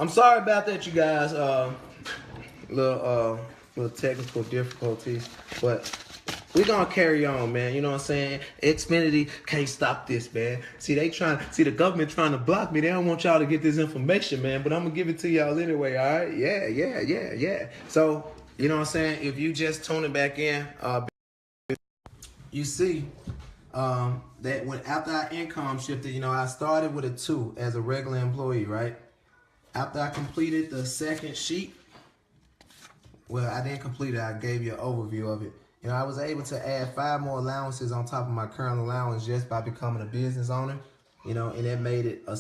I'm sorry about that, you guys. Little technical difficulties, but we're gonna carry on, man. You know what I'm saying? Xfinity can't stop this, man. See, the government trying to block me. They don't want y'all to get this information, man. But I'm gonna give it to y'all anyway. All right? Yeah. So, you know what I'm saying? If you just tuning back in, you see that when after I income shifted, you know, I started with a 2 as a regular employee, right? After I completed the second sheet, well, I didn't complete it. I gave you an overview of it. You know, I was able to add 5 more allowances on top of my current allowance just by becoming a business owner, you know, and that made it a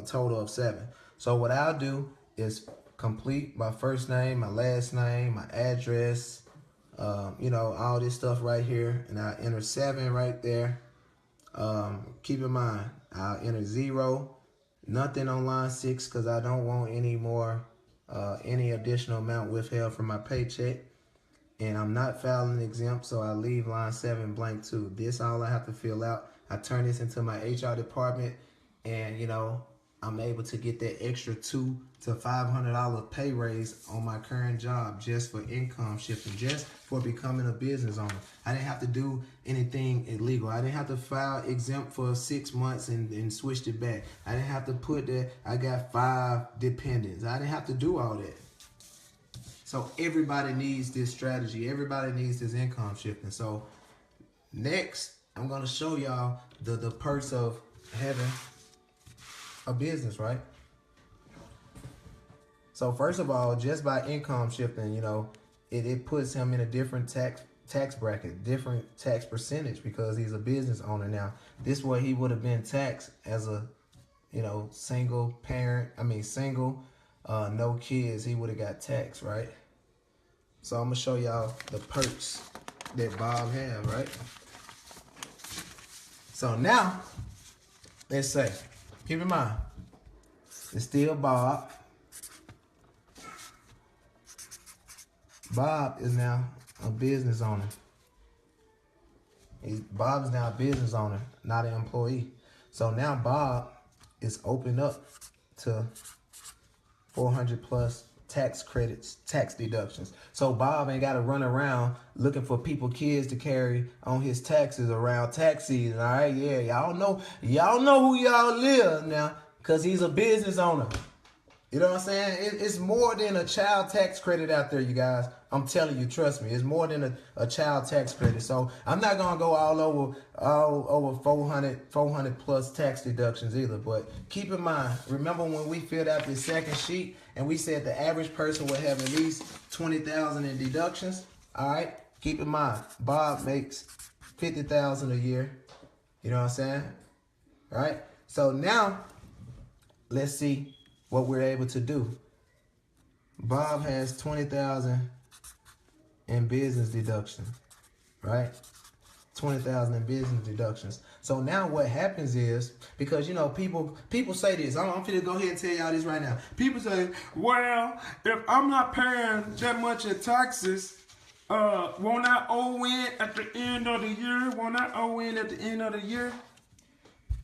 total of 7. So what I'll do is complete my first name, my last name, my address, you know, all this stuff right here, and I enter 7 right there. Keep in mind, I'll enter 0, nothing on line 6 because I don't want any more, any additional amount withheld from my paycheck. And I'm not filing exempt, so I leave line 7 blank too. This all I have to fill out. I turn this into my HR department, and you know, I'm able to get that extra $200 to $500 pay raise on my current job just for income shifting, just for becoming a business owner. I didn't have to do anything illegal. I didn't have to file exempt for 6 months and switched it back. I didn't have to put that I got 5 dependents. I didn't have to do all that. So everybody needs this strategy. Everybody needs this income shifting. So next, I'm going to show y'all the perks of having a business, right? So first of all, just by income shifting, you know, it puts him in a different tax bracket, different tax percentage because he's a business owner now. This way he would have been taxed as a, you know, single, no kids, he would have got taxed, right? So I'm gonna show y'all the perks that Bob have, right? So now, let's say, keep in mind, it's still Bob. Bob is now a business owner. Bob is now a business owner, not an employee. So now Bob is open up to 400 plus tax credits, tax deductions. So Bob ain't got to run around looking for kids to carry on his taxes around tax season. All right, yeah, y'all know who y'all live now, cause he's a business owner. You know what I'm saying? It's more than a child tax credit out there, you guys. I'm telling you, trust me, it's more than a child tax credit. So I'm not gonna go all over 400 plus tax deductions either. But keep in mind, remember when we filled out this second sheet and we said the average person would have at least 20,000 in deductions. All right, keep in mind, Bob makes 50,000 a year. You know what I'm saying? All right. So now let's see what we're able to do. Bob has 20,000 in business deduction, right? 20,000 in business deductions. So now what happens is, because you know people say this, I'm gonna go ahead and tell y'all this right now. People say, well, if I'm not paying that much in taxes, won't I owe in at the end of the year? Won't I owe in at the end of the year?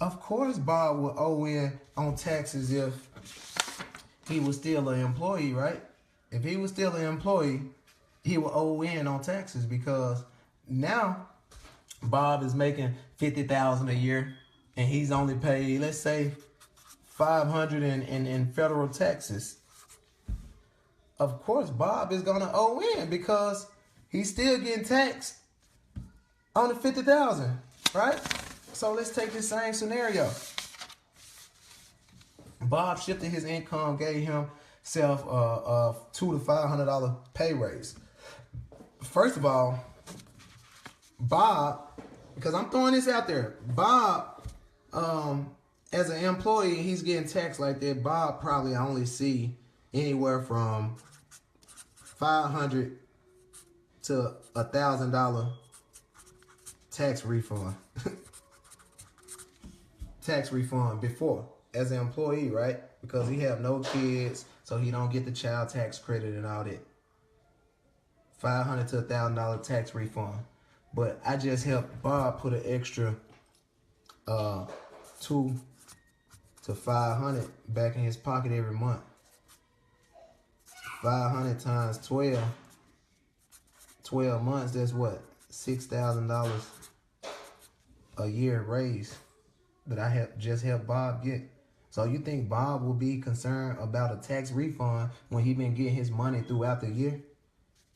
Of course Bob will owe in on taxes if he was still an employee, right? If he was still an employee, he will owe in on taxes because now Bob is making 50,000 a year and he's only paid, let's say, 500 in federal taxes. Of course, Bob is gonna owe in because he's still getting taxed on the 50,000, right? So let's take this same scenario. Bob shifted his income, gave himself a $200 to $500 pay raise. First of all, Bob, because I'm throwing this out there, Bob, as an employee, he's getting taxed like that. Bob probably only see anywhere from $500 to $1,000 tax refund. Tax refund before as an employee, right? Because he have no kids, so he don't get the child tax credit and all that. $500 to $1,000 tax refund. But I just helped Bob put an extra $200 to to 500 back in his pocket every month. 500 times 12 months, that's what? $6,000 a year raise that I just helped Bob get. So you think Bob will be concerned about a tax refund when he been getting his money throughout the year?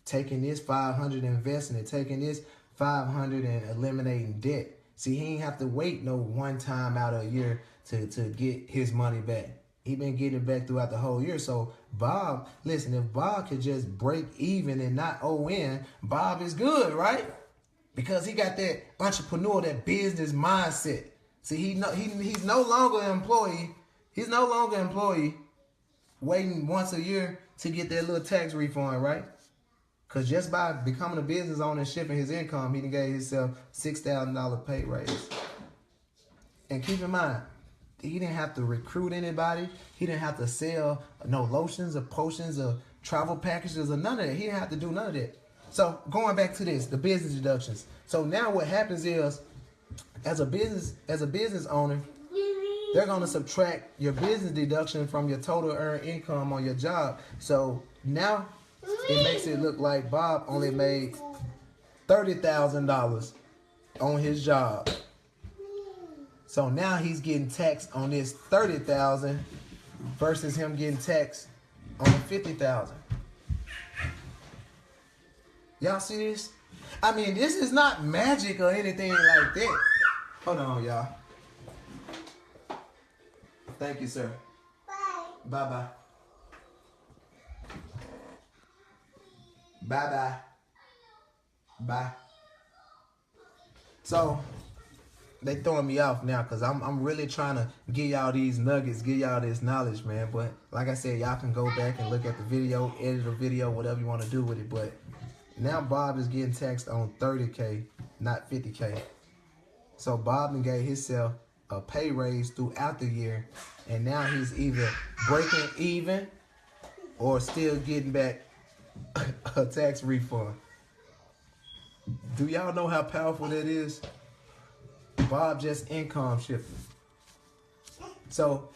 Taking this 500 and investing it, taking this 500 and eliminating debt. See, he ain't have to wait no one time out of a year to get his money back. He been getting it back throughout the whole year. So Bob, listen, if Bob could just break even and not owe in, Bob is good, right? Because he got that entrepreneur, that business mindset. See, he's no longer an employee. He's no longer an employee waiting once a year to get that little tax refund, right? Because just by becoming a business owner and shifting his income, he done gave himself $6,000 pay raise. And keep in mind, he didn't have to recruit anybody. He didn't have to sell no lotions or potions or travel packages or none of that. He didn't have to do none of that. So going back to this, the business deductions. So now what happens is, as a business owner, they're going to subtract your business deduction from your total earned income on your job. So now it makes it look like Bob only made $30,000 on his job. So now he's getting taxed on this $30,000 versus him getting taxed on $50,000. Y'all see this? I mean, this is not magic or anything like that. Hold on, y'all. Thank you, sir. Bye. Bye-bye. Bye-bye. Bye. So they throwing me off now because I'm really trying to give y'all these nuggets, give y'all this knowledge, man. But like I said, y'all can go back and look at the video, edit the video, whatever you want to do with it. But now Bob is getting taxed on $30K, not $50K. So Bob then gave himself a pay raise throughout the year, and now he's either breaking even or still getting back a tax refund. Do y'all know how powerful that is? Bob just income shifting. So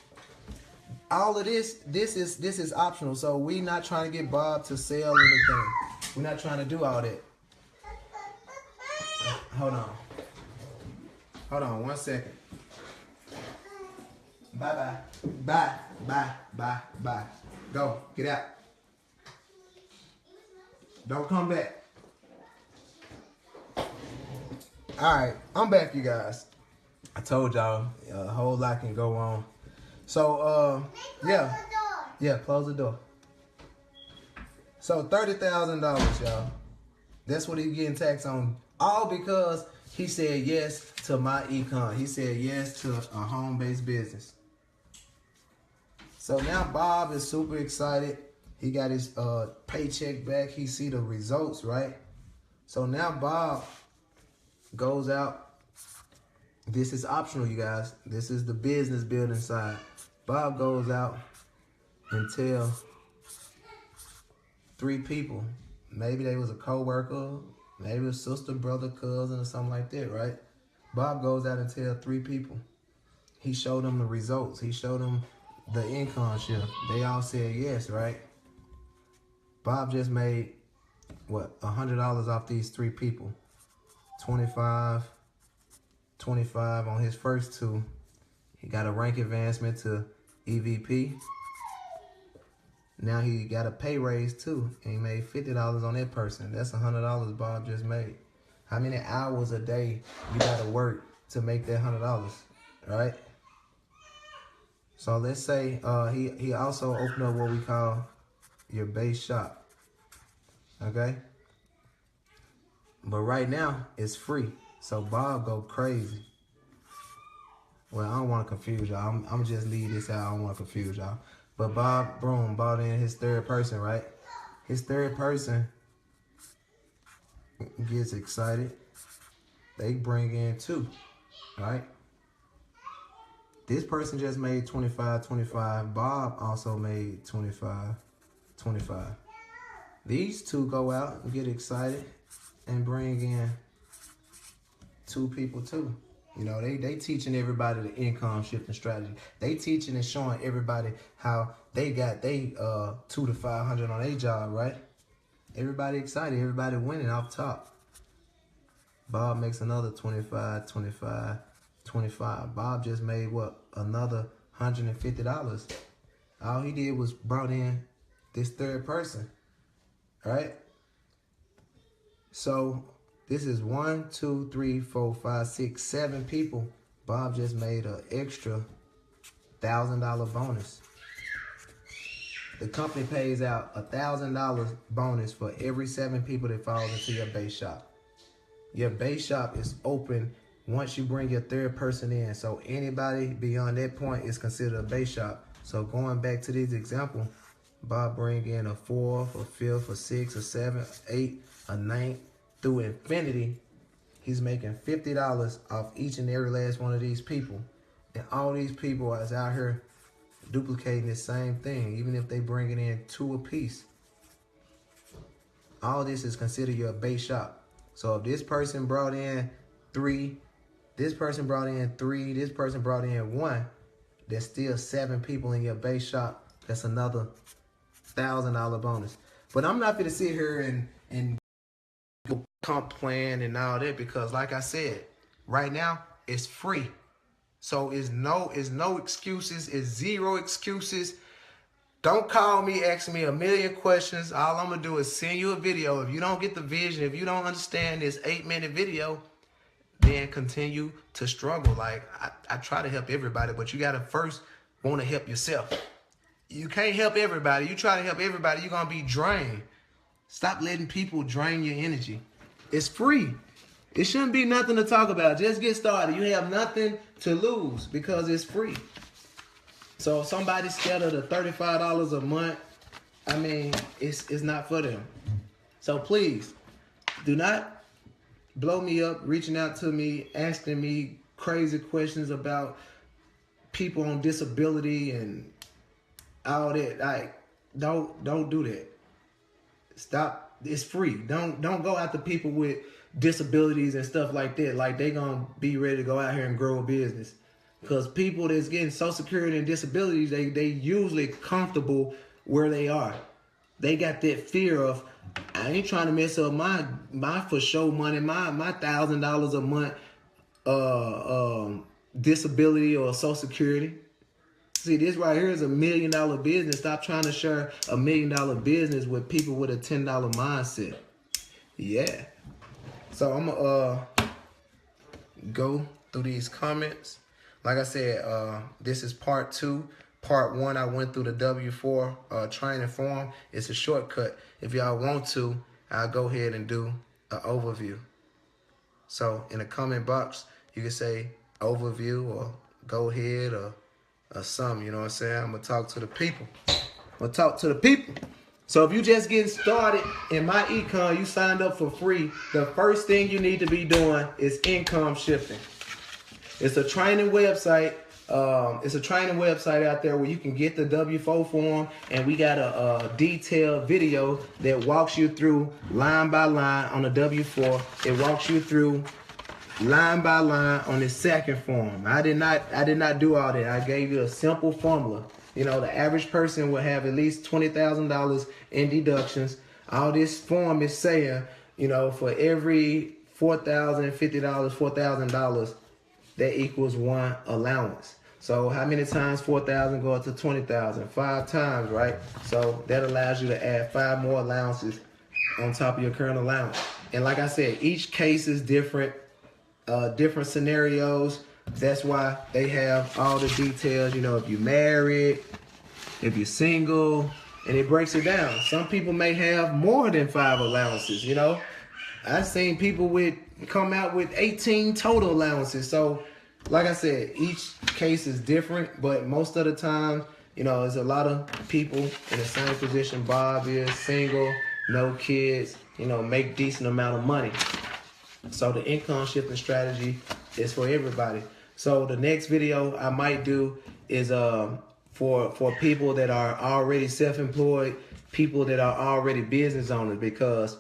all of this is optional. So we not trying to get Bob to sell anything. We're not trying to do all that. Hold on 1 second. Bye. Go, get out. Don't come back. All right, I'm back, you guys. I told y'all a whole lot can go on. So, yeah, close the door. So $30,000, y'all. That's what he's getting taxed on. All because he said yes to MyEcon. He said yes to a home-based business. So now Bob is super excited. He got his paycheck back. He see the results, right? So now Bob goes out. This is optional, you guys. This is the business building side. Bob goes out and tell 3 people. Maybe they was a co-worker, maybe a sister, brother, cousin, or something like that, right? Bob goes out and tell 3 people. He showed them the results. He showed them the income shift. They all said yes, right? Bob just made, what, $100 off these 3 people. 25 on his first 2. He got a rank advancement to EVP. Now he got a pay raise too, and he made $50 on that person. That's $100 Bob just made. How many hours a day you gotta work to make that $100, right? So let's say he also opened up what we call your base shop, okay? But right now it's free, so Bob go crazy. Well, I don't want to confuse y'all. I'm just leave this out. I don't want to confuse y'all. But Bob, boom, brought in his 3rd person, right? His 3rd person gets excited. They bring in 2, right? This person just made 25. Bob also made 25. These 2 go out and get excited and bring in 2 people too. You know, they teaching everybody the income shifting strategy. They teaching and showing everybody how they got they 200 to 500 on their job, right? Everybody excited, everybody winning off top. Bob makes another 25, 25, 25. Bob just made what? Another $150. All he did was brought in this third person, right? So this is 1, 2, 3, 4, 5, 6, 7 people. Bob just made an extra $1,000 bonus. The company pays out $1,000 bonus for every 7 people that falls into your base shop. Your base shop is open once you bring your third person in. So anybody beyond that point is considered a base shop. So going back to this example, Bob bring in a 4th, a 5th, a 6th, a 7th, 8, a 9th through infinity. He's making $50 off each and every last one of these people. And all these people is out here duplicating the same thing, even if they bringing in 2 apiece. All this is considered your base shop. So if this person brought in 3, this person brought in 3, this person brought in 1, there's still 7 people in your base shop. That's another $1,000 bonus. But I'm not gonna sit here and go comp plan and all that, because like I said, right now it's free. So it's no excuses, it's 0 excuses. Don't call me, ask me a million questions. All I'm gonna do is send you a video. If you don't get the vision, if you don't understand this 8-minute video, then continue to struggle. Like I try to help everybody, but you gotta first want to help yourself. You can't help everybody. You try to help everybody, you're gonna be drained. Stop letting people drain your energy. It's free. It shouldn't be nothing to talk about. Just get started. You have nothing to lose because it's free. So if somebody's scared of the $35 a month, I mean, it's not for them. So please, do not blow me up, reaching out to me, asking me crazy questions about people on disability and all that. Like, don't do that. Stop. It's free. Don't go after people with disabilities and stuff like that. Like they gonna be ready to go out here and grow a business. Because people that's getting Social Security and disabilities, they usually comfortable where they are. They got that fear of, I ain't trying to mess up my for show money, my $1,000 a month disability or Social Security. See, this right here is $1 million business. Stop trying to share $1 million business with people with a $10 mindset. Yeah. So I'm gonna go through these comments. Like I said, this is part 2. Part 1, I went through the W4 training form. It's a shortcut. If y'all want to, I'll go ahead and do an overview. So in the comment box, you can say overview or go ahead or something. You know what I'm saying? I'm going to talk to the people. So if you just getting started in MyEcon, you signed up for free. The first thing you need to be doing is income shifting. It's a training website. It's a training website out there where you can get the W4 form, and we got a detailed video that walks you through line by line on the W4. It walks you through line by line on the second form. I did not do all that. I gave you a simple formula. You know, the average person will have at least $20,000 in deductions. All this form is saying, you know, for every $4,050, $4,000, that equals 1 allowance. So how many times 4,000 go up to 20,000? 5 times, right? So that allows you to add 5 more allowances on top of your current allowance. And like I said, each case is different, different scenarios. That's why they have all the details. You know, if you're married, if you're single, and it breaks it down. Some people may have more than 5 allowances. You know, I've seen people come out with 18 total allowances. So like I said, each case is different, but most of the time, you know, there's a lot of people in the same position Bob is, single, no kids, you know, make decent amount of money. So the income shifting strategy is for everybody. So the next video I might do is for people that are already self-employed, people that are already business owners, because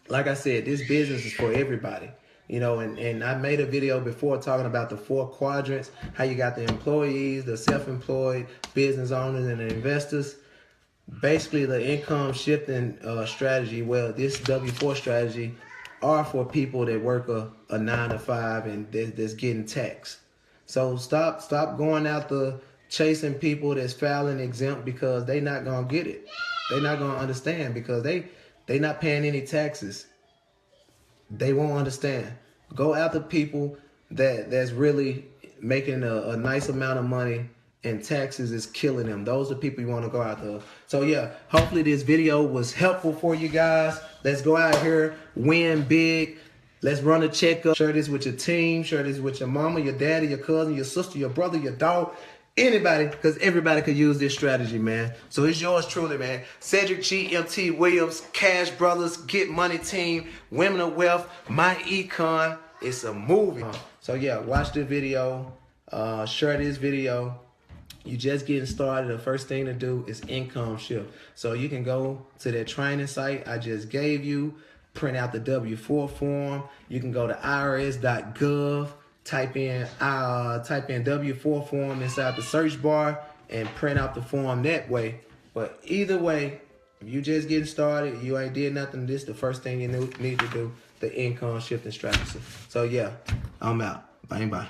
like I said, this business is for everybody. You know, and I made a video before talking about the 4 quadrants, how you got the employees, the self-employed, business owners, and the investors. Basically, the income shifting strategy, well, this W4 strategy are for people that work a 9 to 5 and that's getting taxed. So stop going out the chasing people that's filing exempt, because they not gonna get it. They not gonna understand, because they not paying any taxes. They won't understand. Go after people that's really making a nice amount of money and taxes is killing them. Those are people you want to go after. So yeah, hopefully this video was helpful for you guys. Let's go out here, win big. Let's run a checkup. Share this with your team. Share this with your mama, your daddy, your cousin, your sister, your brother, your dog. Anybody, because everybody could use this strategy, man. So it's yours truly, man. Cedric GMT Williams, Cash Brothers, Get Money Team, Women of Wealth, MyEcon. It's a movie. So yeah, watch the video. Share this video. You just getting started. The first thing to do is income shift. So you can go to that training site I just gave you, print out the W4 form. You can go to irs.gov. Type in W4 form inside the search bar and print out the form that way. But either way, if you just getting started, you ain't did nothing, this is the first thing you need to do, the income shifting strategy. So yeah, I'm out. Bye bye.